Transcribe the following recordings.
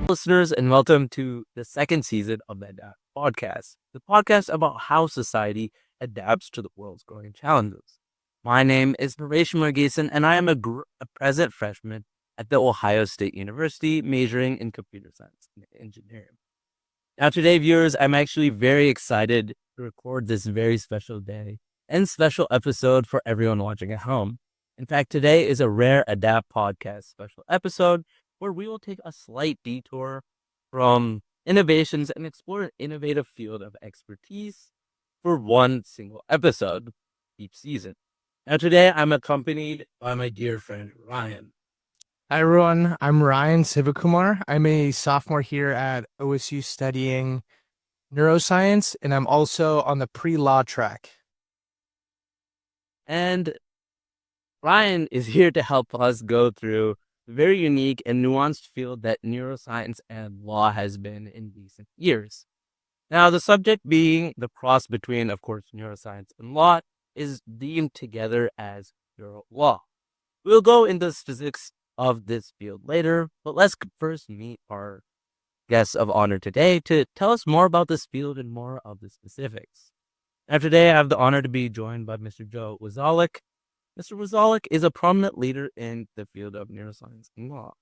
Listeners, and welcome to the second season of the Adapt podcast, the podcast about how society adapts to the world's growing challenges. My name is Naresh Margesan, and I am a present freshman at the Ohio State University, majoring in computer science and engineering. Now, today, viewers, I'm actually very excited to record this very special day and special episode for everyone watching at home. In fact, today is a rare Adapt podcast special episode where we will take a slight detour from innovations and explore an innovative field of expertise for one single episode each season. Now, today I'm accompanied by my dear friend Ryan. Hi, everyone. I'm Ryan Sivakumar. I'm a sophomore here at OSU studying neuroscience, and I'm also on the pre-law track. And Ryan is here to help us go through the very unique and nuanced field that neuroscience and law has been in recent years. Now, the subject being the cross between, of course, neuroscience and law is deemed together as Neuro-Law. We'll go into the specifics of this field later, but let's first meet our guest of honor today to tell us more about this field and more of the specifics. Now, today I have the honor to be joined by Mr. Joe Wszalek. Mr. Wszalek is a prominent leader in the field of neuroscience and law.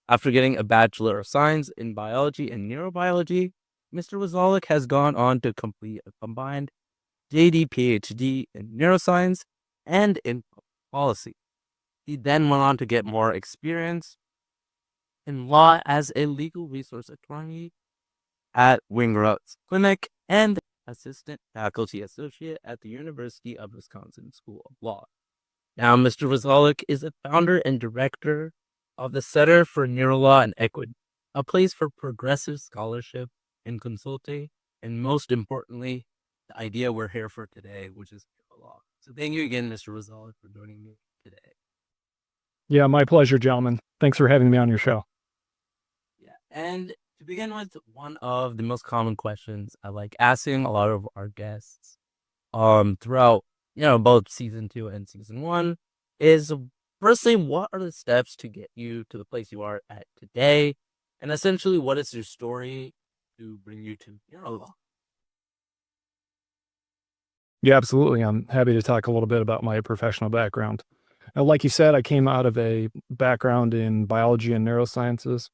After getting a Bachelor of Science in Biology and Neurobiology, Mr. Wszalek has gone on to complete a combined JD PhD in neuroscience and in policy. He then went on to get more experience in law as a legal resource attorney at Wingroad's Clinic and assistant faculty associate at the University of Wisconsin School of Law. Now, Mr. Wszalek is a founder and director of the Center for Neuro-Law and Equity, a place for progressive scholarship and consulting, and most importantly, the idea we're here for today, which is Neuro-Law. So thank you again, Mr. Wszalek, for joining me today. Yeah, my pleasure, gentlemen. Thanks for having me on your show. Yeah, and to begin with, one of the most common questions I like asking a lot of our guests throughout, both season 2 and season 1 is, firstly, what are the steps to get you to the place you are at today? And essentially, what is your story to bring you to Neuro-Law? Yeah, absolutely. I'm happy to talk a little bit about my professional background. Like you said, I came out of a background in biology and neurosciences.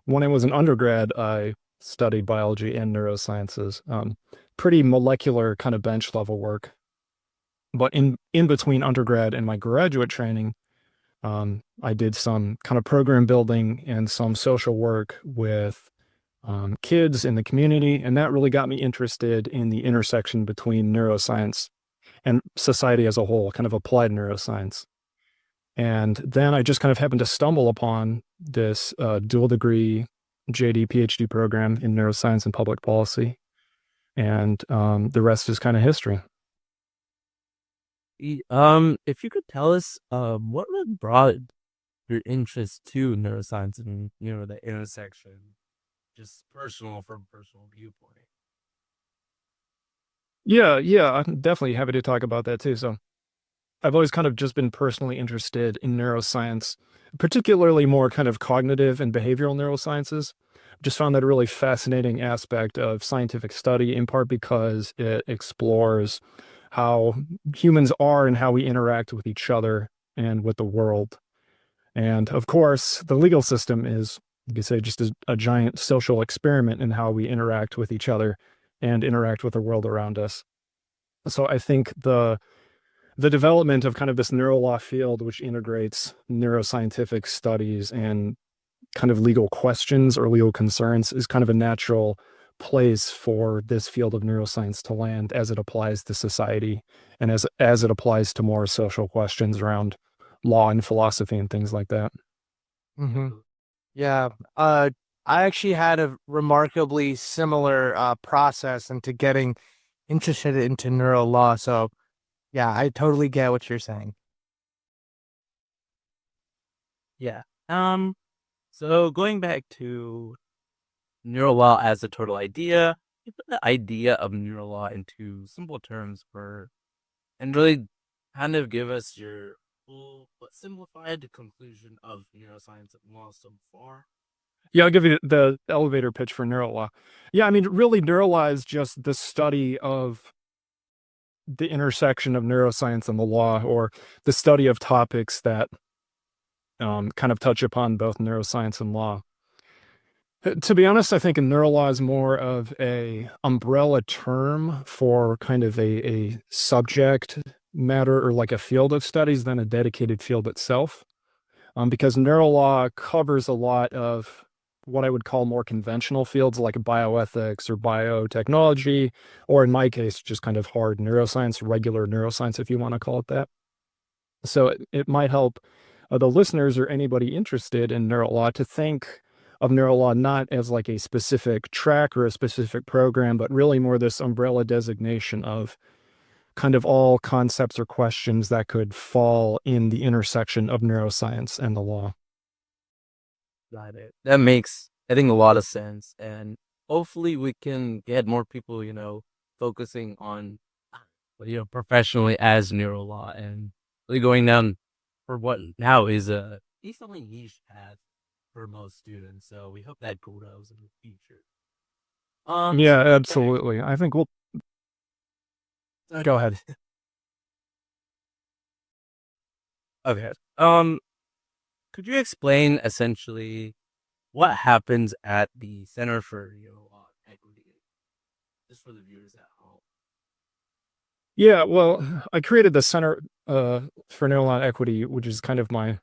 When I was an undergrad, I studied biology and neurosciences, pretty molecular kind of bench level work. But in between undergrad and my graduate training, I did some kind of program building and some social work with kids in the community. And that really got me interested in the intersection between neuroscience and society as a whole, kind of applied neuroscience. And then I just kind of happened to stumble upon this dual degree JD PhD program in neuroscience and public policy. And the rest is kind of history. If you could tell us, what really brought your interest to neuroscience and, the intersection, just from personal viewpoint? Yeah, I'm definitely happy to talk about that too. So I've always kind of just been personally interested in neuroscience, particularly more kind of cognitive and behavioral neurosciences. Just found that a really fascinating aspect of scientific study, in part because it explores how humans are and how we interact with each other and with the world. And of course, the legal system is, you could say, just a giant social experiment in how we interact with each other and interact with the world around us. So I think the development of kind of this Neuro-Law field, which integrates neuroscientific studies and kind of legal questions or legal concerns, is kind of a natural place for this field of neuroscience to land as it applies to society and as it applies to more social questions around law and philosophy and things like that. Mm-hmm. Yeah. I actually had a remarkably similar process into getting interested into Neuro-Law. So yeah, I totally get what you're saying. Yeah. So going back to Neuro-Law as a total idea, you put the idea of Neuro-Law into simple terms and really kind of give us your full but simplified conclusion of neuroscience and law so far. Yeah, I'll give you the elevator pitch for Neuro-Law. Yeah, I mean, really, Neuro-Law is just the study of the intersection of neuroscience and the law, or the study of topics that kind of touch upon both neuroscience and law. To be honest, I think Neuro-Law is more of a umbrella term for kind of a subject matter or like a field of studies than a dedicated field itself. Because Neuro-Law covers a lot of what I would call more conventional fields like bioethics or biotechnology, or in my case, just kind of hard neuroscience, regular neuroscience, if you want to call it that. So it might help the listeners or anybody interested in Neuro-Law to think of Neuro-Law not as like a specific track or a specific program, but really more this umbrella designation of kind of all concepts or questions that could fall in the intersection of neuroscience and the law. Got it. That makes, I think, a lot of sense. And hopefully we can get more people, focusing on, professionally as Neuro-Law and really going down for what now is a decently niche path for most students. So we hope that grows in the future. Yeah, Okay. absolutely. I think we'll go ahead. Okay. Could you explain essentially what happens at the Center for Equity, just for the viewers at home? Yeah, well, I created the Center for Neuro-Law Equity, which is kind of my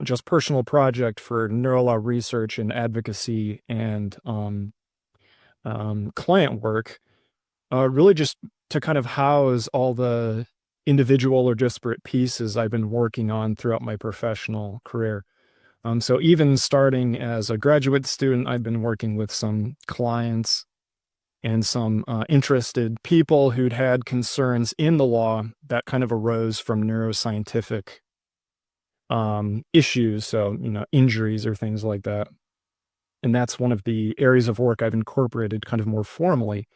just personal project for neuro-law research and advocacy and client work, really just to kind of house all the individual or disparate pieces I've been working on throughout my professional career. So even starting as a graduate student, I've been working with some clients and some interested people who'd had concerns in the law that kind of arose from neuroscientific issues, so injuries or things like that. And that's one of the areas of work I've incorporated kind of more formally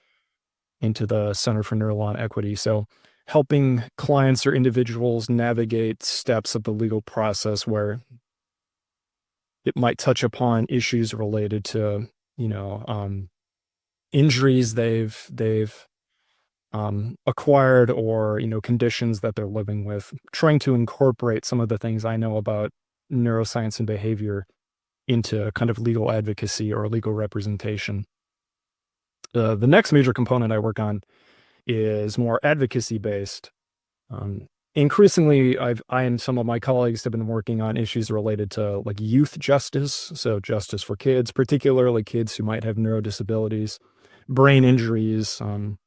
into the Center for Neuro-Law and Equity. So helping clients or individuals navigate steps of the legal process where it might touch upon issues related to, injuries they've acquired, or, conditions that they're living with, trying to incorporate some of the things I know about neuroscience and behavior into kind of legal advocacy or legal representation. The next major component I work on is more advocacy based. Increasingly, I and some of my colleagues have been working on issues related to like youth justice, so justice for kids, particularly kids who might have neurodisabilities, brain injuries, kind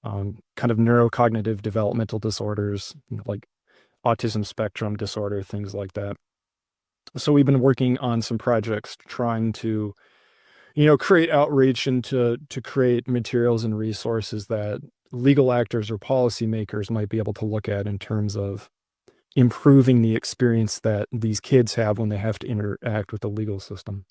of neurocognitive developmental disorders, like autism spectrum disorder, things like that. So we've been working on some projects trying to, create outreach and to create materials and resources that legal actors or policymakers might be able to look at in terms of improving the experience that these kids have when they have to interact with the legal system.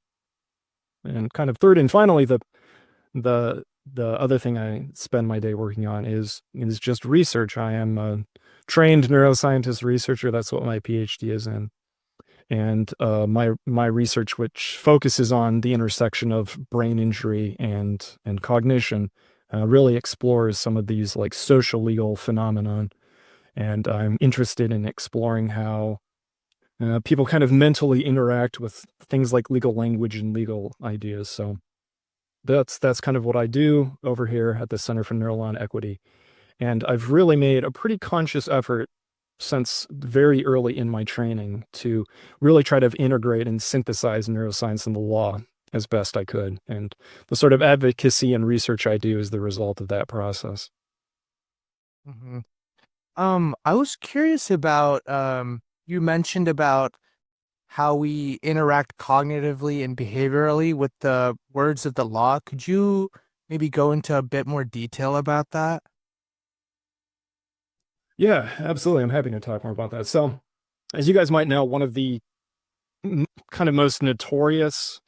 And kind of third and finally, the other thing I spend my day working on is just research. I am a trained neuroscientist researcher. That's what my PhD is in. And my research, which focuses on the intersection of brain injury and cognition, really explores some of these like social legal phenomenon. And I'm interested in exploring how people kind of mentally interact with things like legal language and legal ideas. So that's kind of what I do over here at the Center for Neuro-Law and Equity. And I've really made a pretty conscious effort since very early in my training to really try to integrate and synthesize neuroscience and the law as best I could. And the sort of advocacy and research I do is the result of that process. Mm-hmm. I was curious about you mentioned about how we interact cognitively and behaviorally with the words of the law. Could you maybe go into a bit more detail about that? Yeah, absolutely. I'm happy to talk more about that. So, as you guys might know, one of the kind of most notorious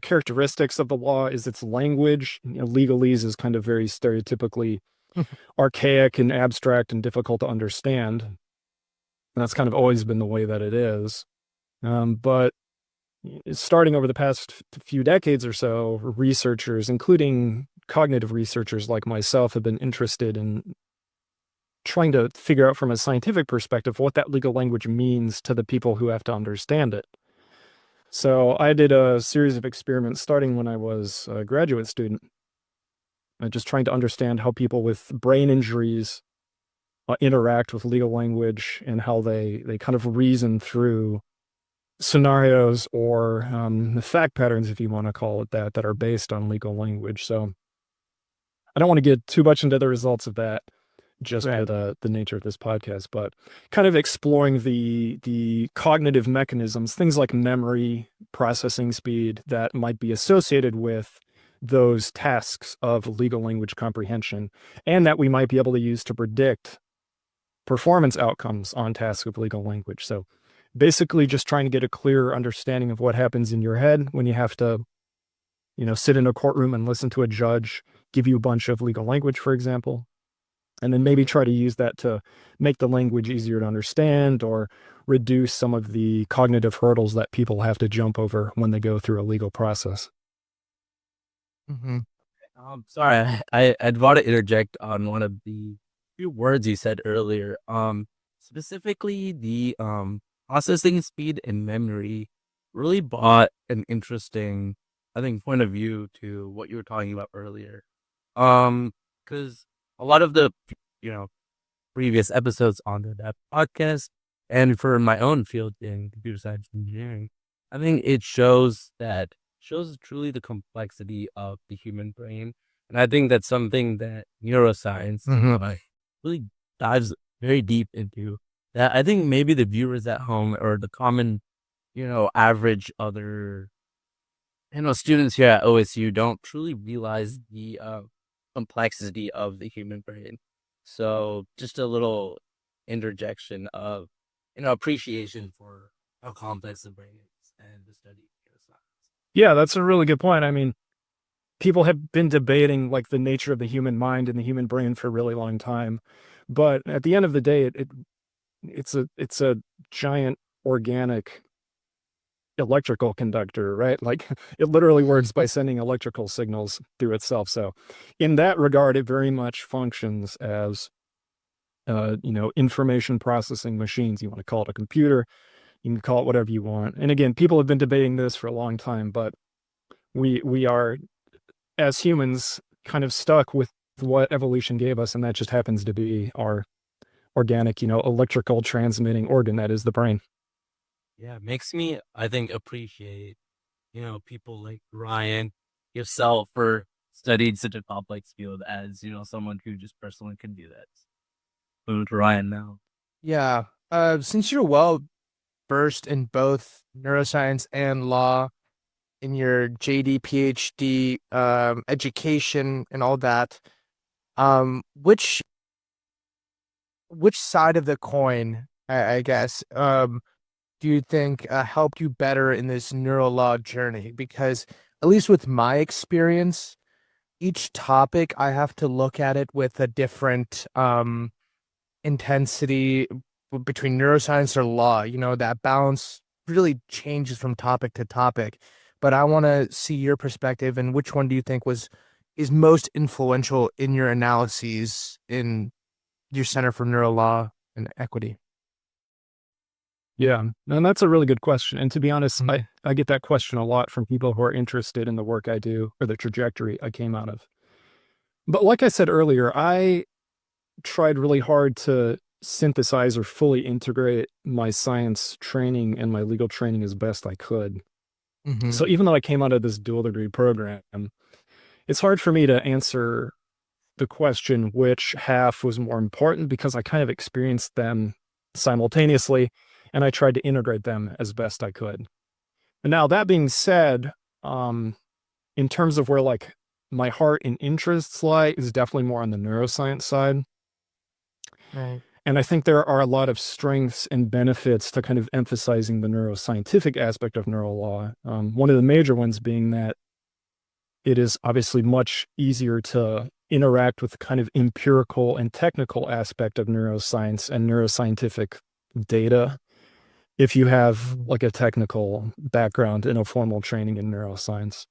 characteristics of the law is its language. Legalese is kind of very stereotypically archaic and abstract and difficult to understand. And that's kind of always been the way that it is. But starting over the past few decades or so, researchers, including cognitive researchers like myself, have been interested in trying to figure out from a scientific perspective what that legal language means to the people who have to understand it. So I did a series of experiments starting when I was a graduate student, just trying to understand how people with brain injuries interact with legal language and how they kind of reason through scenarios or fact patterns, if you want to call it that, that are based on legal language. So I don't want to get too much into the results of that just Right. for the nature of this podcast, but kind of exploring the cognitive mechanisms, things like memory, processing speed that might be associated with those tasks of legal language comprehension, and that we might be able to use to predict performance outcomes on tasks of legal language. So basically just trying to get a clearer understanding of what happens in your head when you have to, sit in a courtroom and listen to a judge give you a bunch of legal language, for example, and then maybe try to use that to make the language easier to understand or reduce some of the cognitive hurdles that people have to jump over when they go through a legal process. Mm-hmm. Sorry, I'd want to interject on one of the few words you said earlier. Specifically the processing speed and memory really brought an interesting, I think, point of view to what you were talking about earlier. Because a lot of the previous episodes on that podcast, and for my own field in computer science engineering, I think it shows truly the complexity of the human brain. And I think that's something that neuroscience Mm-hmm. really dives very deep into. That I think maybe the viewers at home or the common, average other, students here at OSU don't truly realize the complexity of the human brain. So just a little interjection of, appreciation for how complex the brain is and the study of neuroscience. Yeah, that's a really good point. I mean, people have been debating like the nature of the human mind and the human brain for a really long time. But at the end of the day, it's a giant organic electrical conductor, right? Like it literally works by sending electrical signals through itself. So in that regard, it very much functions as information processing machines. You want to call it a computer, you can call it whatever you want. And again, people have been debating this for a long time, but we are, as humans, kind of stuck with what evolution gave us, and that just happens to be our organic, electrical transmitting organ that is the brain. Yeah, it makes me, I think, appreciate, people like Ryan, yourself, for studying such a complex field as, someone who just personally can do that. Moving to Ryan now. Yeah. Since you're well versed in both neuroscience and law in your JD, PhD, education and all that, which side of the coin, I guess, do you think helped you better in this Neuro-Law journey? Because at least with my experience, each topic I have to look at it with a different intensity between neuroscience or law. That balance really changes from topic to topic. But I want to see your perspective and which one do you think is most influential in your analyses in your Center for Neuro-Law and Equity? Yeah, and that's a really good question. And to be honest, Mhm. I get that question a lot from people who are interested in the work I do or the trajectory I came out of. But like I said earlier, I tried really hard to synthesize or fully integrate my science training and my legal training as best I could. Mm-hmm. So even though I came out of this dual degree program, it's hard for me to answer the question which half was more important because I kind of experienced them simultaneously and I tried to integrate them as best I could. And now that being said, in terms of where like my heart and interests lie is definitely more on the neuroscience side. Right. And I think there are a lot of strengths and benefits to kind of emphasizing the neuroscientific aspect of Neuro-Law. One of the major ones being that it is obviously much easier to interact with the kind of empirical and technical aspect of neuroscience and neuroscientific data if you have like a technical background and a formal training in neuroscience.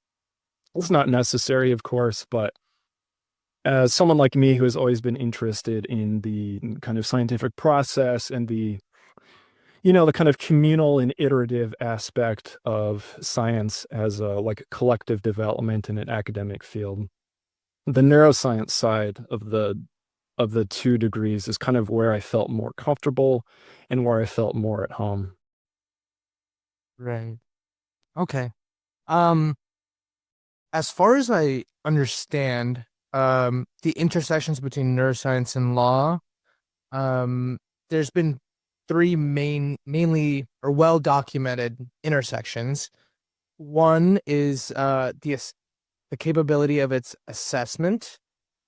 It's not necessary, of course, but as someone like me who has always been interested in the kind of scientific process and the kind of communal and iterative aspect of science as a like collective development in an academic field, the neuroscience side of the 2 degrees is kind of where I felt more comfortable and where I felt more at home. Right. Okay. Um, as far as I understand, the intersections between neuroscience and law, there's been 3 mainly or well documented intersections. One is the capability of its assessment.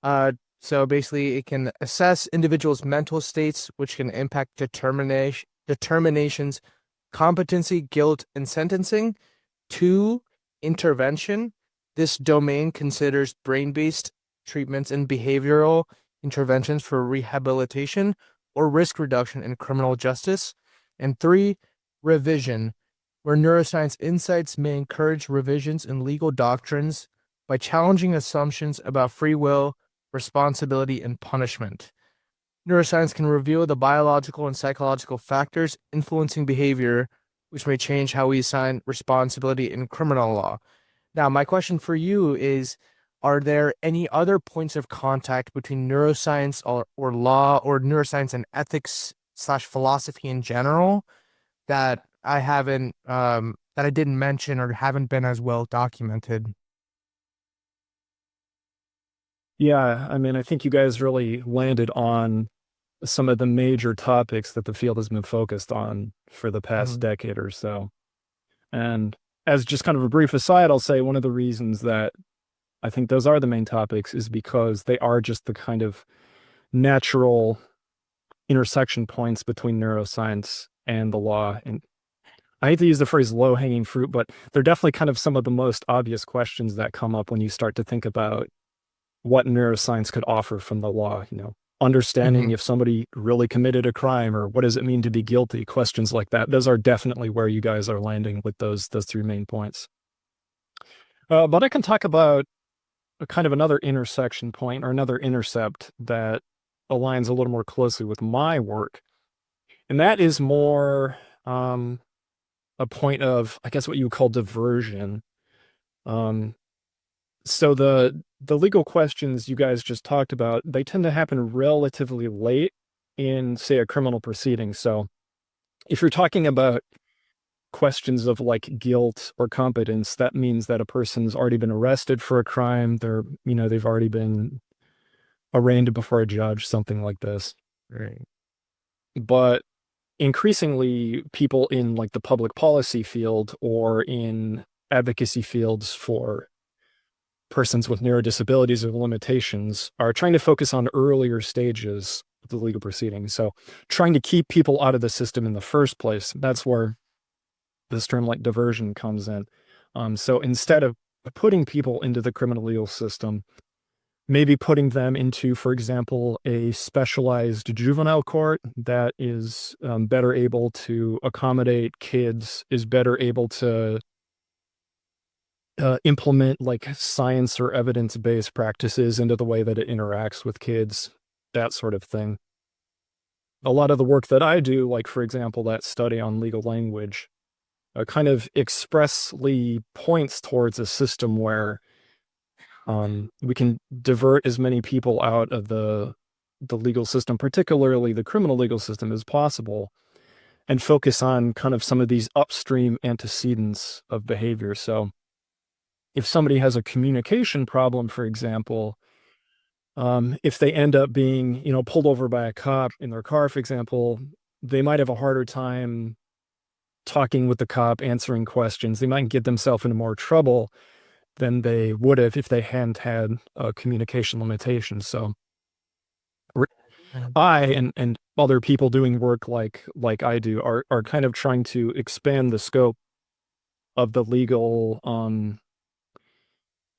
So basically, it can assess individuals' mental states, which can impact determinations, competency, guilt, and sentencing. 2, intervention. This domain considers brain-based treatments and behavioral interventions for rehabilitation or risk reduction in criminal justice. And 3, revision, where neuroscience insights may encourage revisions in legal doctrines by challenging assumptions about free will, responsibility, and punishment. Neuroscience can reveal the biological and psychological factors influencing behavior, which may change how we assign responsibility in criminal law. Now, my question for you is, are there any other points of contact between neuroscience or law or neuroscience and ethics / philosophy in general that I haven't that I didn't mention or haven't been as well documented? Yeah, I mean, I think you guys really landed on some of the major topics that the field has been focused on for the past decade or so. And as just kind of a brief aside, I'll say one of the reasons that I think those are the main topics is because they are just the kind of natural intersection points between neuroscience and the law. And I hate to use the phrase low hanging fruit, but they're definitely kind of some of the most obvious questions that come up when you start to think about what neuroscience could offer from the law, understanding if somebody really committed a crime or what does it mean to be guilty, questions like that. Those are definitely where you guys are landing with those 3 main points. But I can talk about a kind of another intersection point or another intercept that aligns a little more closely with my work. And that is more a point of, I guess, what you would call diversion. So the legal questions you guys just talked about, they tend to happen relatively late in, say, a criminal proceeding. So if you're talking about questions of like guilt or competence, that means that a person's already been arrested for a crime. They've already been arraigned before a judge, something like this. Right. But increasingly, people in like the public policy field or in advocacy fields for persons with neurodisabilities or limitations are trying to focus on earlier stages of the legal proceedings. So trying to keep people out of the system in the first place, that's where this term like diversion comes in. So instead of putting people into the criminal legal system, maybe putting them into, for example, a specialized juvenile court that is better able to accommodate kids, is better able to implement like science or evidence-based practices into the way that it interacts with kids, that sort of thing. A lot of the work that I do, like for example, that study on legal language, kind of expressly points towards a system where we can divert as many people out of the legal system, particularly the criminal legal system, as possible, and focus on kind of some of these upstream antecedents of behavior. So if somebody has a communication problem, for example, if they end up being, pulled over by a cop in their car, for example, they might have a harder time talking with the cop, answering questions. They might get themselves into more trouble than they would have if they hadn't had a communication limitation. So I and other people doing work like I do are kind of trying to expand the scope of the legal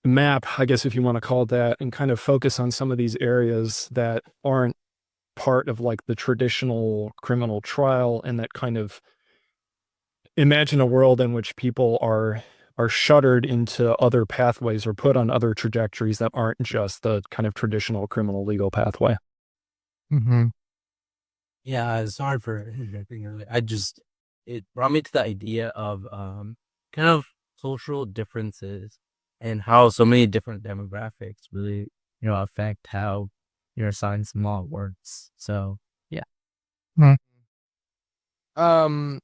map, I guess, if you want to call it that, and kind of focus on some of these areas that aren't part of like the traditional criminal trial and that kind of imagine a world in which people are shuttered into other pathways or put on other trajectories that aren't just the kind of traditional criminal legal pathway. Mm-hmm. Yeah, it's hard for interjecting early. It brought me to the idea of kind of cultural differences and how so many different demographics really, affect how neuroscience and law works. So yeah. Um,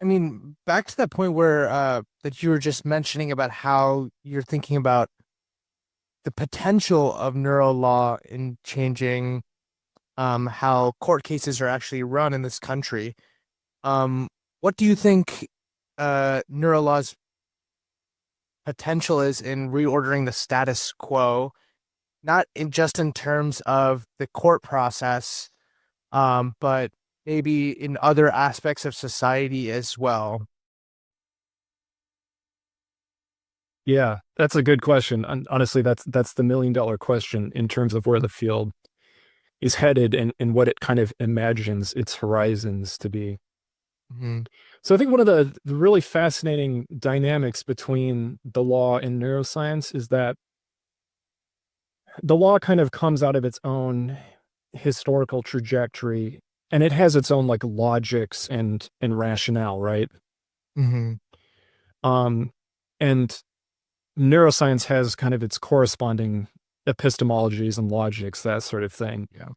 I mean, back to that point where that you were just mentioning about how you're thinking about the potential of Neuro-Law in changing how court cases are actually run in this country. What do you think Neuro-Law's potential is in reordering the status quo, not just in terms of the court process, but maybe in other aspects of society as well? Yeah, that's a good question. Honestly, that's the $1 million question in terms of where the field is headed and what it kind of imagines its horizons to be. Mm-hmm. So I think one of the really fascinating dynamics between the law and neuroscience is that the law kind of comes out of its own historical trajectory, and it has its own like logics and rationale, right? Mm-hmm. Um, and neuroscience has kind of its corresponding epistemologies and logics, that sort of thing. Yeah.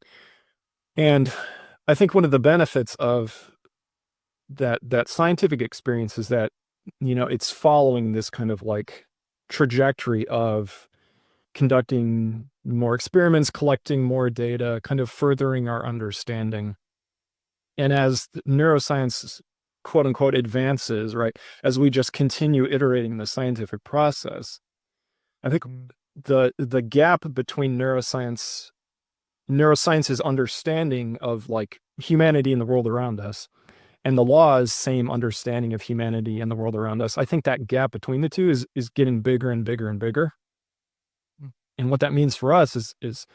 And I think one of the benefits of that scientific experience is that, it's following this kind of like trajectory of conducting more experiments, collecting more data, kind of furthering our understanding. And as neuroscience, quote unquote, advances, right, as we just continue iterating the scientific process, I think the gap between neuroscience's understanding of like humanity and the world around us and the law's same understanding of humanity and the world around us, I think that gap between the two is getting bigger and bigger and bigger. And what that means for us is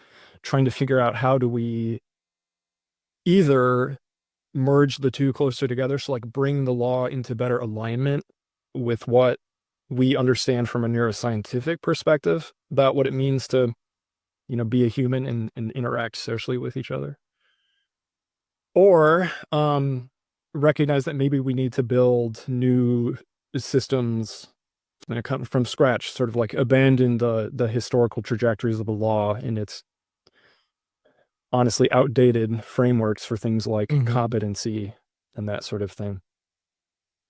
trying to figure out how do we either merge the two closer together, so like bring the law into better alignment with what we understand from a neuroscientific perspective about what it means to, be a human and interact socially with each other. Or recognize that maybe we need to build new systems come from scratch, sort of like abandon the historical trajectories of the law and its honestly outdated frameworks for things like competency and that sort of thing.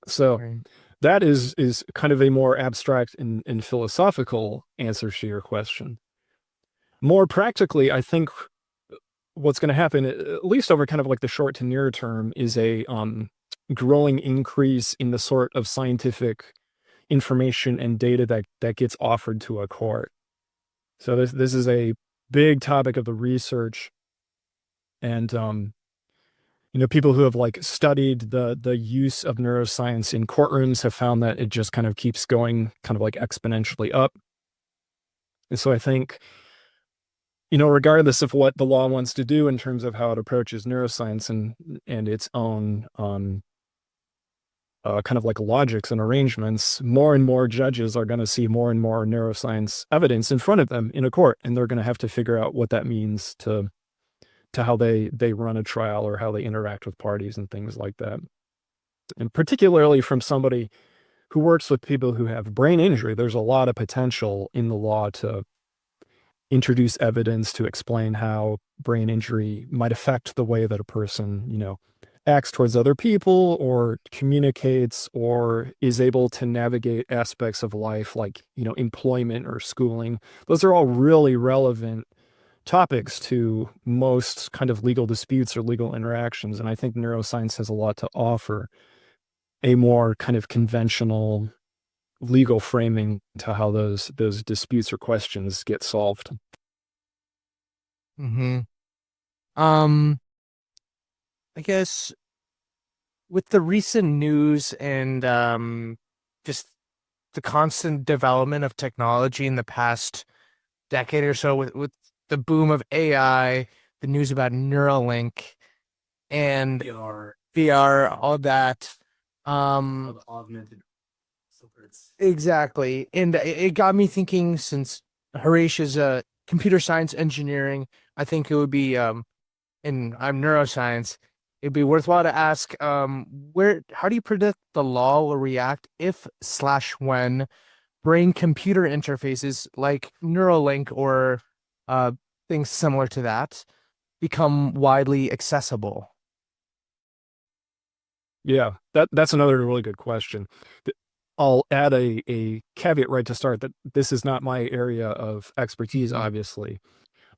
So Right. that is kind of a more abstract and philosophical answer to your question. More practically, I think what's going to happen, at least over kind of like the short to near term, is a growing increase in the sort of scientific information and data that gets offered to a court. So this is a big topic of the research, and people who have like studied the use of neuroscience in courtrooms have found that it just kind of keeps going kind of like exponentially up. And so I think, regardless of what the law wants to do in terms of how it approaches neuroscience and its own kind of like logics and arrangements, more and more judges are going to see more and more neuroscience evidence in front of them in a court, and they're going to have to figure out what that means to how they run a trial or how they interact with parties and things like that. And particularly from somebody who works with people who have brain injury, there's a lot of potential in the law to introduce evidence to explain how brain injury might affect the way that a person, acts towards other people or communicates or is able to navigate aspects of life like, employment or schooling. Those are all really relevant topics to most kind of legal disputes or legal interactions. And I think neuroscience has a lot to offer a more kind of conventional legal framing to how those disputes or questions get solved. Mm-hmm. I guess with the recent news and just the constant development of technology in the past decade or so, with the boom of AI, the news about Neuralink and VR, all that. Of augmented supports. Exactly. And it got me thinking, since Harish is a computer science engineering, I think it would be and I'm neuroscience, it'd be worthwhile to ask how do you predict the law will react if slash when brain computer interfaces like Neuralink or uh things similar to that become widely accessible? Yeah, that's another really good question. I'll add a caveat right to start that this is not my area of expertise, obviously,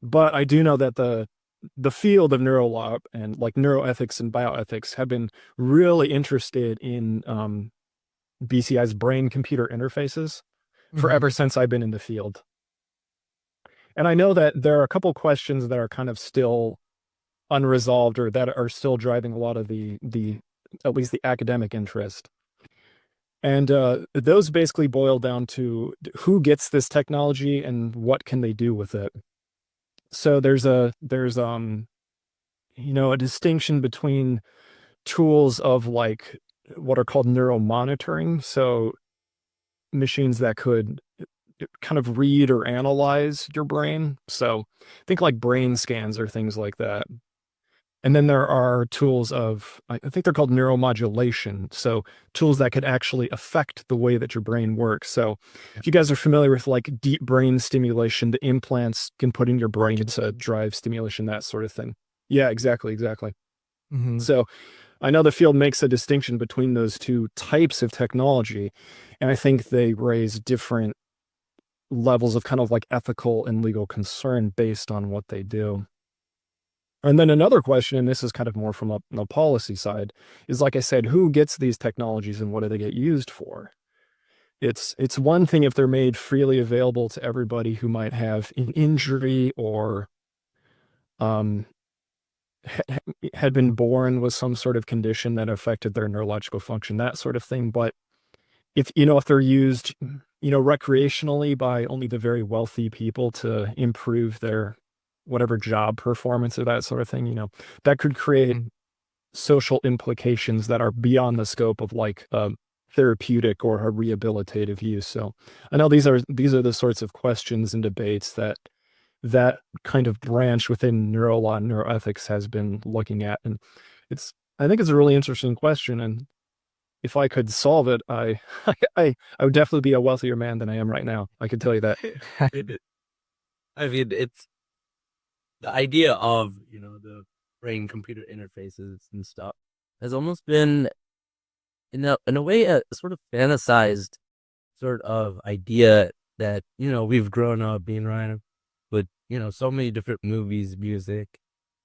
but I do know that the field of Neuro-Law and like neuroethics and bioethics have been really interested in BCI's brain-computer interfaces for Mhm. ever since I've been in the field. And I know that there are a couple questions that are kind of still unresolved or that are still driving a lot of the at least the academic interest. And those basically boil down to who gets this technology and what can they do with it. So there's a distinction between tools of like what are called neuromonitoring. So machines that could kind of read or analyze your brain. So think like brain scans or things like that. And then there are tools of, I think they're called neuromodulation. So tools that could actually affect the way that your brain works. So if you guys are familiar with like deep brain stimulation, the implants can put in your brain to drive stimulation, that sort of thing. Yeah, exactly, exactly. Mhm. So I know the field makes a distinction between those two types of technology. And I think they raise different levels of kind of like ethical and legal concern based on what they do. And then another question, and this is kind of more from a policy side, is like I said, who gets these technologies and what do they get used for? It's one thing if they're made freely available to everybody who might have an injury or um, had been born with some sort of condition that affected their neurological function, that sort of thing. But if they're used, recreationally by only the very wealthy people to improve their whatever job performance or that sort of thing, that could create Mhm. social implications that are beyond the scope of like therapeutic or a rehabilitative use. So I know these are the sorts of questions and debates that kind of branch within neuro-law and neuroethics has been looking at. And I think it's a really interesting question. And if I could solve it, I would definitely be a wealthier man than I am right now. I can tell you that. I mean, it's the idea of the brain computer interfaces and stuff has almost been in a way a sort of fantasized sort of idea that we've grown up being around with so many different movies, music,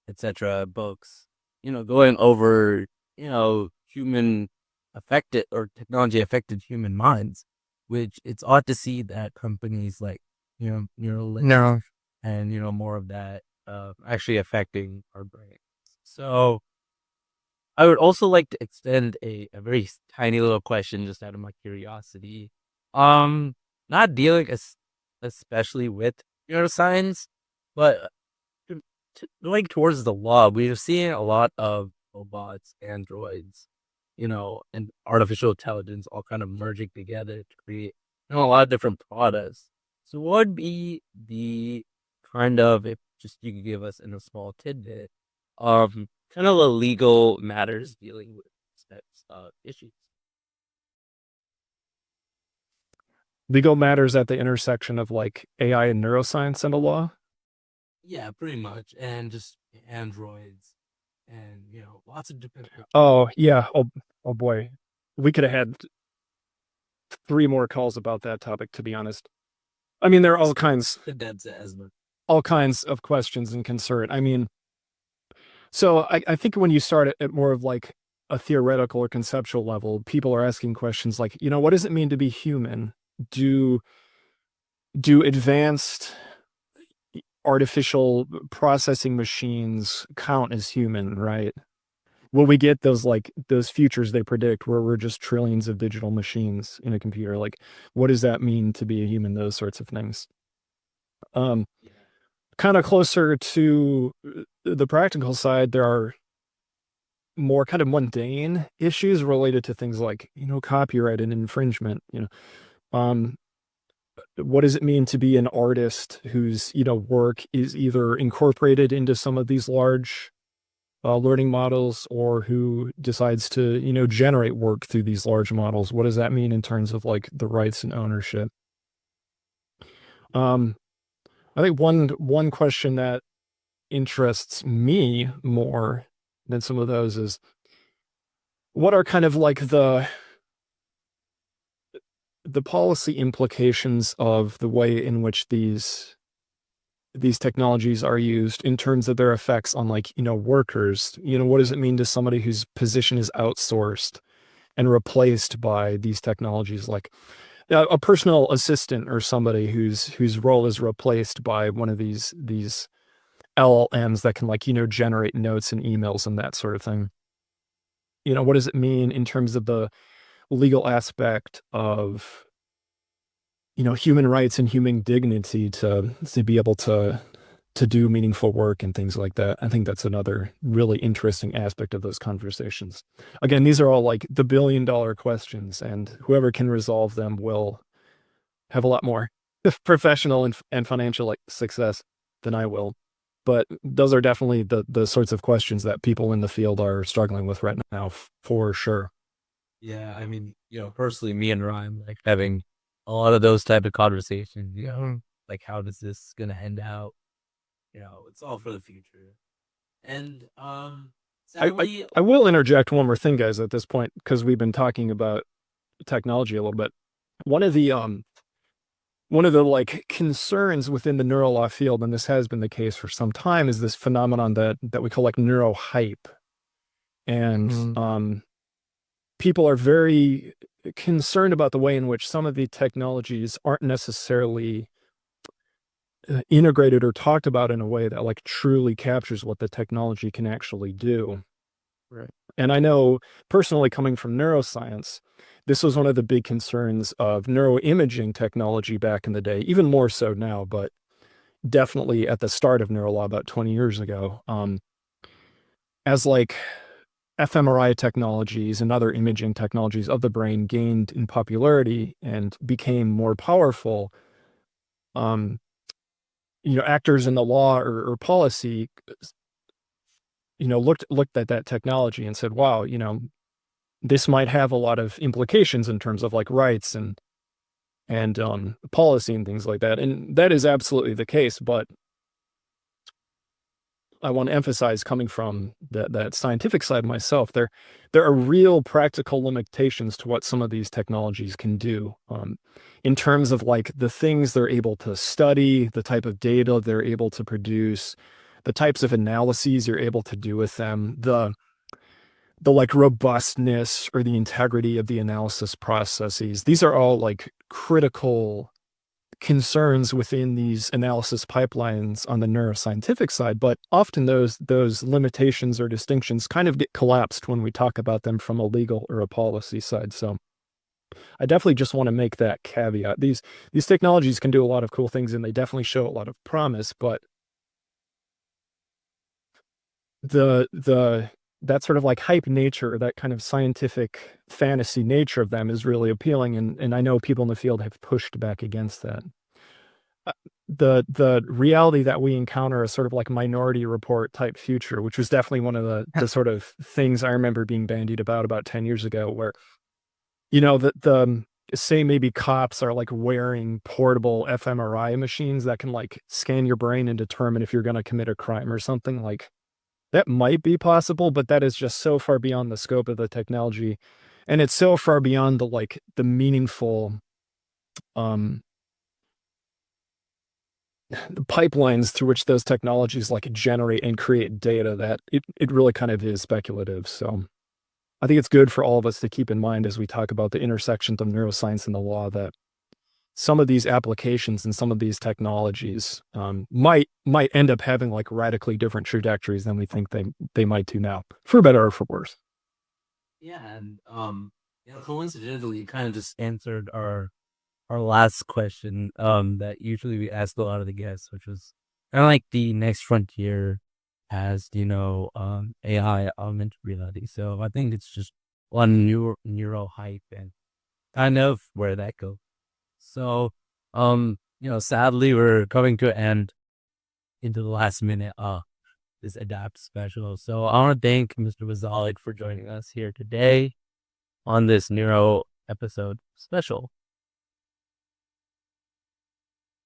etc., books, going over human affected or technology affected human minds, which it's odd to see that companies like Neuralink No. and more of that actually affecting our brain. So I would also like to extend a very tiny little question just out of my curiosity. Um, Not dealing especially with neuroscience, but going towards the law, we have seen a lot of robots, androids, and artificial intelligence all kind of merging together to create a lot of different products. So, what would be the kind of, if just you could give us in a small tidbit, kind of the legal matters dealing with these types of issues? Legal matters at the intersection of like AI and neuroscience and a law. Yeah, pretty much, and just androids, and lots of different. Oh yeah. Oh boy. We could have had 3 more calls about that topic, to be honest. I mean, there are That's asthma. all kinds of questions and concern. I mean, so I think when you start at more of like a theoretical or conceptual level, people are asking questions like, what does it mean to be human? Do do advanced artificial processing machines count as human, right? Will we get those futures they predict where we're just trillions of digital machines in a computer? Like, what does that mean to be a human? Those sorts of things. Um, Yeah. Kind of closer to the practical side, there are more kind of mundane issues related to things like, copyright and infringement, what does it mean to be an artist whose, work is either incorporated into some of these large learning models, or who decides to, generate work through these large models? What does that mean in terms of like the rights and ownership? I think one question that interests me more than some of those is, what are kind of like the policy implications of the way in which these technologies are used in terms of their effects on, like, workers? What does it mean to somebody whose position is outsourced and replaced by these technologies, like a personal assistant, or somebody whose role is replaced by one of these LLMs that can, like, generate notes and emails and that sort of thing? What does it mean in terms of the legal aspect of, human rights and human dignity to be able to do meaningful work and things like that? I think that's another really interesting aspect of those conversations. Again, these are all like the billion-dollar questions, and whoever can resolve them will have a lot more professional and financial, like, success than I will. But those are definitely the sorts of questions that people in the field are struggling with right now, for sure. Yeah, I mean, personally, me and Ryan like having a lot of those type of conversations. Like how does this gonna end out? It's all for the future. And sadly, I will interject one more thing, guys, at this point, because we've been talking about technology a little bit. One of the like concerns within the Neuro-Law field, and this has been the case for some time, is this phenomenon that we call like neurohype. And people are very concerned about the way in which some of the technologies aren't necessarily integrated or talked about in a way that, like, truly captures what the technology can actually do. Right. And I know personally, coming from neuroscience, this was one of the big concerns of neuroimaging technology back in the day, even more so now, but definitely at the start of Neuro-Law about 20 years ago. As like fMRI technologies and other imaging technologies of the brain gained in popularity and became more powerful, actors in the law or policy, looked at that technology and said, wow, this might have a lot of implications in terms of like rights and policy and things like that. And that is absolutely the case. But I want to emphasize, coming from that scientific side myself, there are real practical limitations to what some of these technologies can do, in terms of like the things they're able to study, the type of data they're able to produce, the types of analyses you're able to do with them, the like robustness or the integrity of the analysis processes. These are all like critical concerns within these analysis pipelines on the neuroscientific side, but often those limitations or distinctions kind of get collapsed when we talk about them from a legal or a policy side. So I definitely just want to make that caveat. These technologies can do a lot of cool things, and they definitely show a lot of promise, but that sort of like hype nature, that kind of scientific fantasy nature of them is really appealing, and I know people in the field have pushed back against that. The reality that we encounter is sort of like Minority Report type future, which was definitely one of the sort of things I remember being bandied about 10 years ago, where, the say maybe cops are like wearing portable fMRI machines that can like scan your brain and determine if you're going to commit a crime or something. Like, that might be possible, but that is just so far beyond the scope of the technology, and it's so far beyond the meaningful the pipelines through which those technologies like generate and create data, that it really kind of is speculative. So I think it's good for all of us to keep in mind as we talk about the intersections of neuroscience and the law, that some of these applications and some of these technologies might end up having like radically different trajectories than we think they might do now, for better or for worse. Yeah, and coincidentally, you kind of just answered our last question that usually we ask a lot of the guests, which was kind of like the next frontier has, AI, augmented reality. So I think it's just one neuro hype and kind of where that goes. So, sadly, we're coming to end into the last minute this Adapt special. So I want to thank Mr. Wazalik for joining us here today on this Neuro episode special.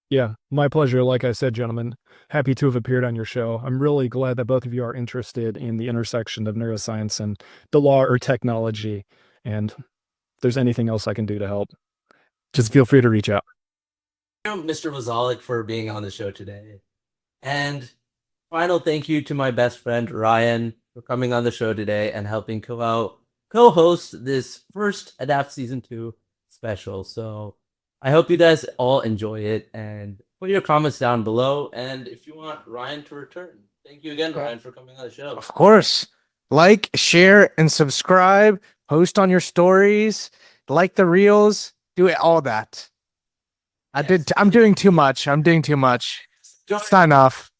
Yeah, my pleasure. Like I said, gentlemen, happy to have appeared on your show. I'm really glad that both of you are interested in the intersection of neuroscience and the law or technology. And if there's anything else I can do to help, just feel free to reach out. Mr. Wazalik for being on the show today. And final thank you to my best friend Ryan for coming on the show today and helping co-host this first Adapt Season 2 special. So I hope you guys all enjoy it and put your comments down below. And if you want Ryan to return, thank you again, Ryan, for coming on the show. Of course. Like, share, and subscribe. Post on your stories. Like the reels. Do it, all that. I'm doing too much. Sign off.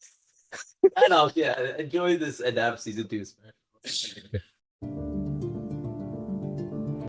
Sign off. Yeah. Enjoy this Adapt Season 2 special.